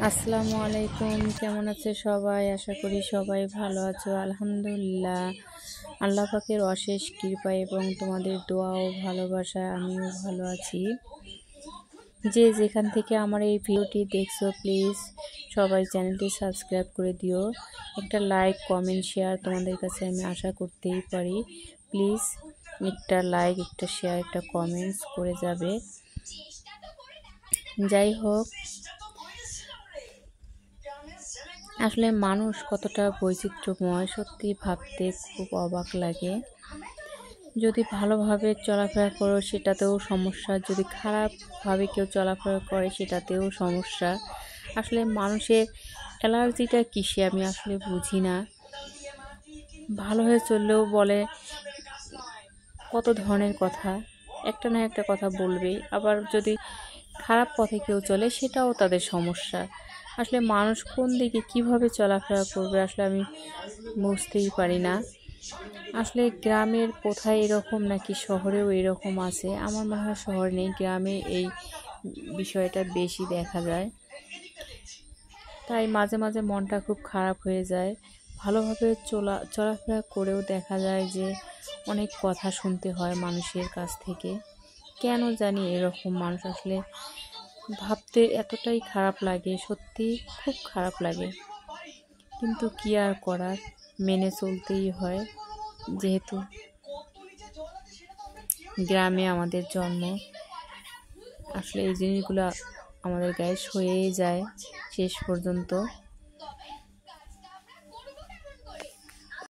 আসসালামু আলাইকুম, কেমন আছে সবাই? আশা করি সবাই ভালো আছো। আলহামদুলিল্লাহ, আল্লাহ পাকের অশেষ কৃপা এবং তোমাদের দোয়া ও ভালোবাসায় আমিও ভালো আছি। যে যেখান থেকে আমার এই ভিডিওটি দেখছো, প্লিজ সবাই চ্যানেলটি সাবস্ক্রাইব করে দিও। একটা লাইক, কমেন্ট, শেয়ার তোমাদের কাছে আমি আশা করতেই পারি। প্লিজ একটা লাইক, একটা শেয়ার, একটা কমেন্টস করে যাবে। যাই হোক, আসলে মানুষ কতটা বৈচিত্র্যময় সত্যি ভাবতে খুব অবাক লাগে। যদি ভালোভাবে চলাফেরা করো সেটাতেও সমস্যা, যদি খারাপভাবে কেউ চলাফেরা করে সেটাতেও সমস্যা। আসলে মানুষের অ্যালার্জিটা কিসে আমি আসলে বুঝি না। ভালো হয়ে চললেও বলে কত ধরনের কথা, একটা না একটা কথা বলবেই। আবার যদি খারাপ পথে কেউ চলে সেটাও তাদের সমস্যা। আসলে মানুষ কোন দিকে কিভাবে চলাফেরা করবে আসলে আমি বুঝতেই পারি না। আসলে গ্রামের কোথায় এরকম নাকি শহরেও এরকম আছে? আমার মনে হয় শহর নেই, গ্রামে এই বিষয়টা বেশি দেখা যায়। তাই মাঝে মাঝে মনটা খুব খারাপ হয়ে যায়। ভালোভাবে চলাফেরা করেও দেখা যায় যে অনেক কথা শুনতে হয় মানুষের কাছ থেকে। কেন জানি এরকম মানুষ, আসলে ভাবতে এতটাই খারাপ লাগে, সত্যি খুব খারাপ লাগে। কিন্তু কি আর করার, মেনে চলতেই হয়, যেহেতু গ্রামে আমাদের জন্ম। আসলে এই জিনিসগুলো আমাদের গায়ে সয়েই যায় শেষ পর্যন্ত।